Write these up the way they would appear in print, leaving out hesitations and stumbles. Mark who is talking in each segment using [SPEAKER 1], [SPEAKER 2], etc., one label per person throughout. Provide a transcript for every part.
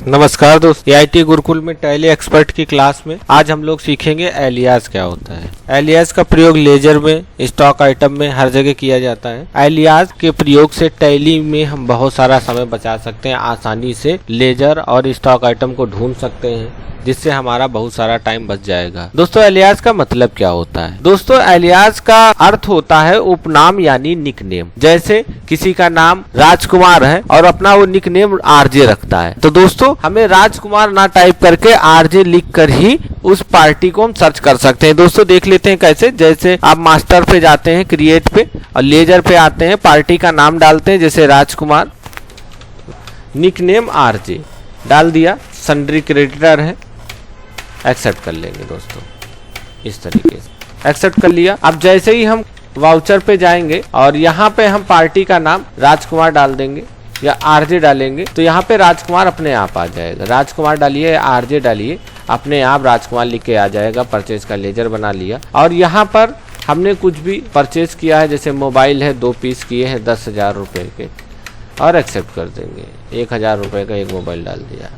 [SPEAKER 1] नमस्कार दोस्त, AIT गुरुकुल में टैली एक्सपर्ट की क्लास में आज हम लोग सीखेंगे एलियास क्या होता है। एलियास का प्रयोग लेजर में, स्टॉक आइटम में हर जगह किया जाता है। एलियास के प्रयोग से टैली में हम बहुत सारा समय बचा सकते हैं, आसानी से लेजर और स्टॉक आइटम को ढूंढ सकते हैं, जिससे हमारा बहुत सारा टाइम बच जाएगा। दोस्तों एलियास का मतलब क्या होता है? दोस्तों एलियास का अर्थ होता है उपनाम यानी निकनेम। जैसे किसी का नाम राजकुमार है और अपना वो निकनेम आरजे रखता है, तो दोस्तों हमें राजकुमार ना टाइप करके आरजे लिख कर ही उस पार्टी को हम सर्च कर सकते हैं। दोस्तों देख लेते हैं कैसे। जैसे आप मास्टर पे जाते हैं, क्रिएट पे, और लेजर पे आते हैं, पार्टी का नाम डालते हैं जैसे राजकुमार, निकनेम आरजे डाल दिया, सन्ड्री क्रेडिटर है, एक्सेप्ट कर लेंगे दोस्तों। इस तरीके से एक्सेप्ट कर लिया। अब जैसे ही हम वाउचर पे जाएंगे और यहाँ पे हम पार्टी का नाम राजकुमार डाल देंगे या आरजे डालेंगे, तो यहाँ पे राजकुमार अपने आप आ जाएगा। राजकुमार डालिए या आरजे डालिए, अपने आप राजकुमार लिख के आ जाएगा। परचेज का लेजर बना लिया और यहाँ पर हमने कुछ भी परचेज किया है, जैसे मोबाइल है 2 पीस किए हैं 10,000 रुपये के, और एक्सेप्ट कर देंगे। 1,000 रुपये का एक मोबाइल डाल दिया,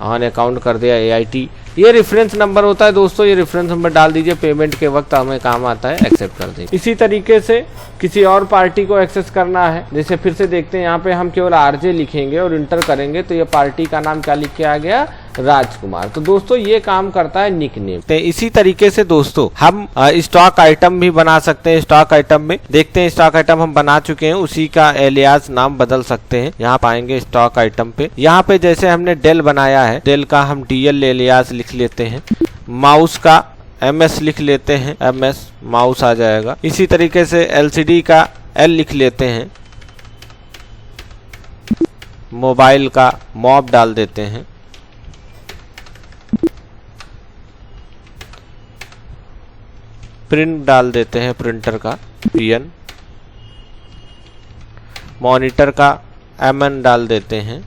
[SPEAKER 1] ऑन अकाउंट कर दिया AIT। ये रेफरेंस नंबर होता है दोस्तों, ये रेफरेंस नंबर डाल दीजिए, पेमेंट के वक्त हमें काम आता है, एक्सेप्ट कर दीजिए। इसी तरीके से किसी और पार्टी को एक्सेस करना है, जैसे फिर से देखते हैं, यहाँ पे हम केवल आरजे लिखेंगे और इंटर करेंगे, तो ये पार्टी का नाम क्या लिख के आ गया? राजकुमार। तो दोस्तों ये काम करता है निकनेम। तो इसी तरीके से दोस्तों हम स्टॉक आइटम भी बना सकते हैं। स्टॉक आइटम में देखते हैं, स्टॉक आइटम हम बना चुके हैं, उसी का एलियास नाम बदल सकते हैं। यहाँ पाएंगे स्टॉक आइटम पे, यहाँ पे जैसे हमने डेल बनाया है, डेल का हम DL एलियास लिख लेते हैं। माउस का MS लिख लेते हैं, MS माउस आ जाएगा। इसी तरीके से LCD का L लिख लेते हैं। मोबाइल का मॉब डाल देते हैं। प्रिंट डाल देते हैं, प्रिंटर का PN। मॉनिटर का MN डाल देते हैं।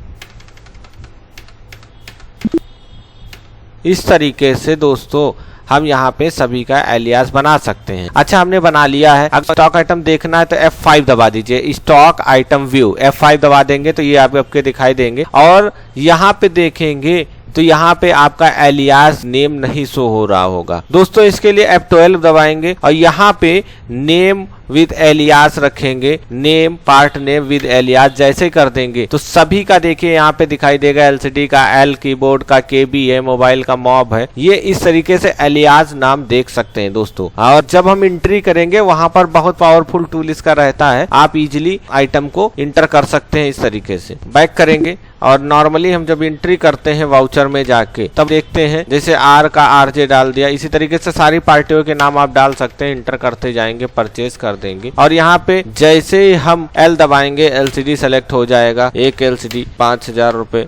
[SPEAKER 1] इस तरीके से दोस्तों हम यहाँ पे सभी का एलियास बना सकते हैं। अच्छा, हमने बना लिया है। अब स्टॉक आइटम देखना है तो F5 दबा दीजिए, स्टॉक आइटम व्यू F5 दबा देंगे तो ये आपके दिखाई देंगे, और यहाँ पे देखेंगे तो यहाँ पे आपका एलियास नेम नहीं शो हो रहा होगा। दोस्तों इसके लिए F12 दबाएंगे और यहाँ पे नेम विद एलियास रखेंगे, name part name with alias जैसे कर देंगे तो सभी का देखिए यहाँ पे दिखाई देगा। LCD का L, कीबोर्ड का KB है, मोबाइल का मॉब है। ये इस तरीके से एलियास नाम देख सकते हैं दोस्तों। और जब हम एंट्री करेंगे वहां पर बहुत पावरफुल टूल इसका रहता है, आप इजिली आइटम को इंटर कर सकते हैं। इस तरीके से बैक करेंगे और नॉर्मली हम जब एंट्री करते हैं वाउचर में जाके, तब देखते हैं जैसे R का RJ डाल दिया। इसी तरीके से सारी पार्टियों के नाम आप डाल सकते हैं, इंटर करते जाएंगे, परचेज कर देंगे। और यहाँ पे जैसे ही हम L दबाएंगे LCD सेलेक्ट हो जाएगा, एक LCD 5,000 रुपये।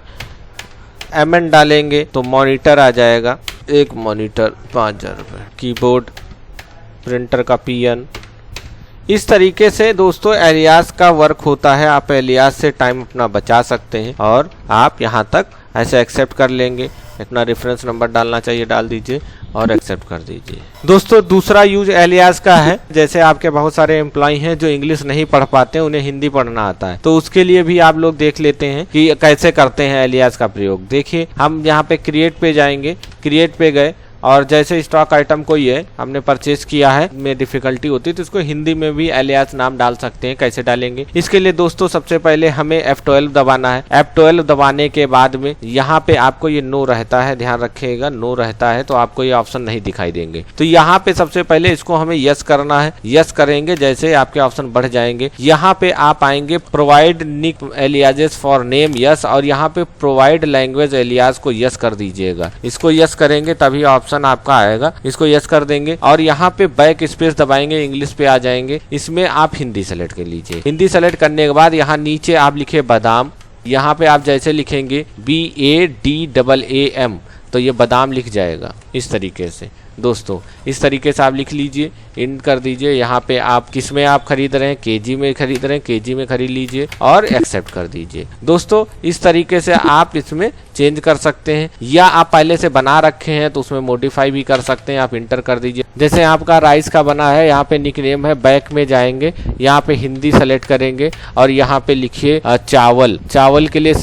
[SPEAKER 1] MN डालेंगे तो मॉनिटर आ जाएगा, एक मॉनिटर 5,000 रुपये। कीबोर्ड, प्रिंटर का PN। इस तरीके से दोस्तों एलियास का वर्क होता है। आप एलियास से टाइम अपना बचा सकते हैं और आप यहाँ तक ऐसे एक्सेप्ट कर लेंगे। अपना रेफरेंस नंबर डालना चाहिए, डाल दीजिए और एक्सेप्ट कर दीजिए। दोस्तों दूसरा यूज एलियास का है, जैसे आपके बहुत सारे एम्प्लॉय हैं जो इंग्लिश नहीं पढ़ पाते, उन्हें हिंदी पढ़ना आता है, तो उसके लिए भी आप लोग देख लेते हैं कि कैसे करते हैं एलियास का प्रयोग। देखिए हम यहाँ पे क्रिएट पे जाएंगे, क्रिएट पे गए और जैसे स्टॉक आइटम कोई है हमने परचेज किया है, में डिफिकल्टी होती है तो इसको हिंदी में भी एलियास नाम डाल सकते हैं। कैसे डालेंगे? इसके लिए दोस्तों सबसे पहले हमें F12 दबाना है। F12 दबाने के बाद में यहाँ पे आपको ये नो रहता है, ध्यान रखिएगा, नो रहता है तो आपको ये ऑप्शन नहीं दिखाई देंगे। तो यहाँ पे सबसे पहले इसको हमें यस करना है। यस करेंगे जैसे आपके ऑप्शन बढ़ जाएंगे। यहाँ पे आप आएंगे provide nick aliases for name, yes, और यहाँ पे प्रोवाइड लैंग्वेज एलियास को यस कर दीजिएगा। इसको यस करेंगे तभी ऑप्शन आपका आएगा, इसको यस कर देंगे और यहाँ पे बैक स्पेस दबाएंगे, इंग्लिश पे आ जाएंगे। इसमें आप हिंदी सेलेक्ट कर लीजिए। हिंदी सेलेक्ट करने के बाद यहाँ नीचे आप लिखे बादाम, यहाँ पे आप जैसे लिखेंगे BADAM तो ये बादाम लिख जाएगा। इस तरीके से दोस्तों, इस तरीके से आप लिख लीजिए, इंड कर दीजिए। यहाँ पे आप किस में आप खरीद रहे हैं, KG में खरीद रहे हैं, KG में खरीद लीजिए और एक्सेप्ट कर दीजिए। दोस्तों इस तरीके से आप इसमें चेंज कर सकते हैं, या आप पहले से बना रखे हैं तो उसमें मॉडिफाई भी कर सकते हैं। आप इंटर कर दीजिए, जैसे आपका राइस का बना है, यहाँ पे निकनेम है, बैक में जाएंगे, यहाँ पे हिंदी सेलेक्ट करेंगे और यहाँ पे लिखिए चावल। चावल के लिए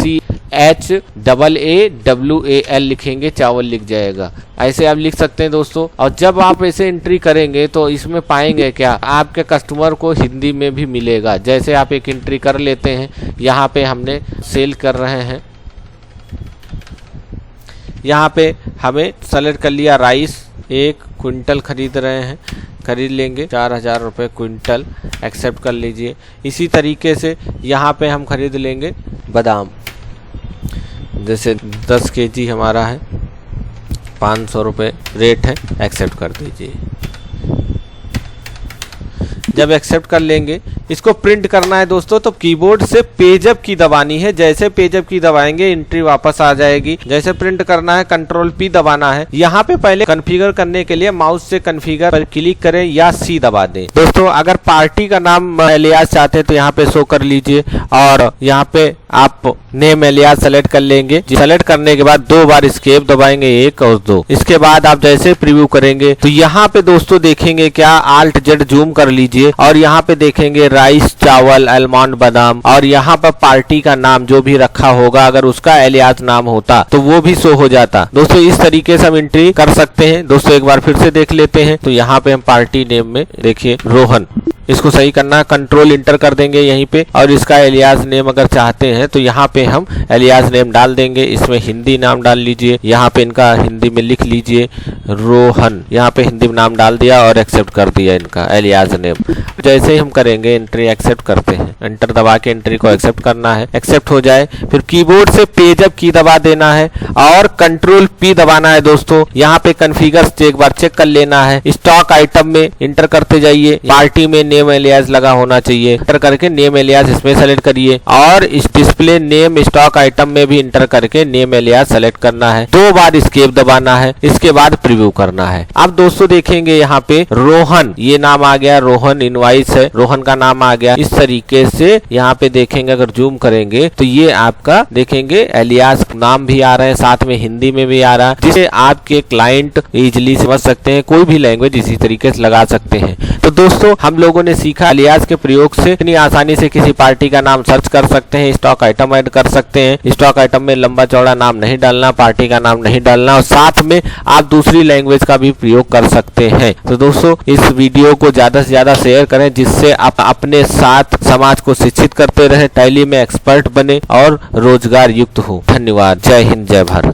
[SPEAKER 1] HAAWAL लिखेंगे, चावल लिख जाएगा। ऐसे आप लिख सकते हैं दोस्तों। और जब आप ऐसे एंट्री करेंगे तो इसमें पाएंगे क्या, आपके कस्टमर को हिंदी में भी मिलेगा। जैसे आप एक एंट्री कर लेते हैं, यहाँ पे हमने सेल कर रहे हैं, यहाँ पे हमें सेलेक्ट कर लिया राइस, 1 क्विंटल खरीद रहे हैं, खरीद लेंगे 4000 रुपये क्विंटल, एक्सेप्ट कर लीजिए। इसी तरीके से यहाँ पे हम खरीद लेंगे बादाम, जैसे 10 kg हमारा है, 500 रुपये रेट है, एक्सेप्ट कर दीजिए। जब एक्सेप्ट कर लेंगे, इसको प्रिंट करना है दोस्तों, तो कीबोर्ड से पेजअप की दबानी है। जैसे पेजअप की दबाएंगे एंट्री वापस आ जाएगी। जैसे प्रिंट करना है कंट्रोल P दबाना है। यहाँ पे पहले कॉन्फ़िगर करने के लिए माउस से कॉन्फ़िगर पर क्लिक करें या C दबा दें। दोस्तों अगर पार्टी का नाम एलियास चाहते हैं तो यहाँ पे शो कर लीजिए और यहाँ पे आप नेम एलियास सेलेक्ट कर लेंगे। सेलेक्ट करने के बाद 2 बार एस्केप दबाएंगे, 1 और 2। इसके बाद आप जैसे प्रीव्यू करेंगे तो यहाँ पे दोस्तों देखेंगे क्या, Alt Z जूम कर लीजिए और यहाँ पे देखेंगे राइस, चावल, आलमंड, बादाम, और यहाँ पर पार्टी का नाम जो भी रखा होगा, अगर उसका एलियास नाम होता तो वो भी शो हो जाता। दोस्तों इस तरीके से हम एंट्री कर सकते हैं। दोस्तों एक बार फिर से देख लेते हैं। तो यहाँ पे हम पार्टी नेम में देखिए रोहन, इसको सही करना है, कंट्रोल इंटर कर देंगे यहीं पे, और इसका एलियास नेम अगर चाहते हैं तो यहाँ पे हम एलियास नेम डाल देंगे। इसमें हिंदी नाम डाल लीजिए, यहाँ पे इनका हिंदी में लिख लीजिए रोहन, यहाँ पे हिंदी में नाम डाल दिया और एक्सेप्ट कर दिया इनका एलियास नेम। जैसे ही हम करेंगे एंट्री एक्सेप्ट करते हैं, एंटर दबा के एंट्री को एक्सेप्ट करना है। एक्सेप्ट हो जाए फिर कीबोर्ड से पेजअप की दबा देना है और कंट्रोल P दबाना है। दोस्तों यहाँ पे कॉन्फ़िगर एक बार चेक कर लेना है। स्टॉक आइटम में इंटर करते जाइए, पार्टी में नेम एलियास लगा होना चाहिए, इंटर करके नेम एलियास इसमें सेलेक्ट करिए और इस डिस्प्ले नेम स्टॉक आइटम में भी इंटर करके नेम एलियास सेलेक्ट करना है। 2 बार एस्केप दबाना है, इसके बाद प्रीव्यू करना है। अब दोस्तों देखेंगे यहाँ पे रोहन, ये नाम आ गया, रोहन इनवाइस है, रोहन का नाम आ गया। इस तरीके से यहाँ पे देखेंगे, अगर जूम करेंगे तो ये आपका देखेंगे एलियास नाम भी आ रहे हैं, साथ में हिंदी में भी आ रहा है, जिसे आपके क्लाइंट इजिली समझ सकते हैं। कोई भी लैंग्वेज इसी तरीके से लगा सकते हैं। तो दोस्तों हम लोगों ने सीखा एलियास के प्रयोग से इतनी आसानी से किसी पार्टी का नाम सर्च कर सकते हैं, स्टॉक आइटम ऐड कर सकते हैं। स्टॉक आइटम में लंबा चौड़ा नाम नहीं डालना, पार्टी का नाम नहीं डालना, और साथ में आप दूसरी लैंग्वेज का भी प्रयोग कर सकते हैं। तो दोस्तों इस वीडियो को ज्यादा से ज्यादा शेयर करें, जिससे आप अपने साथ समाज को शिक्षित करते रहे, टैली में एक्सपर्ट बने और रोजगार युक्त हो। धन्यवाद। जय हिंद, जय भारत।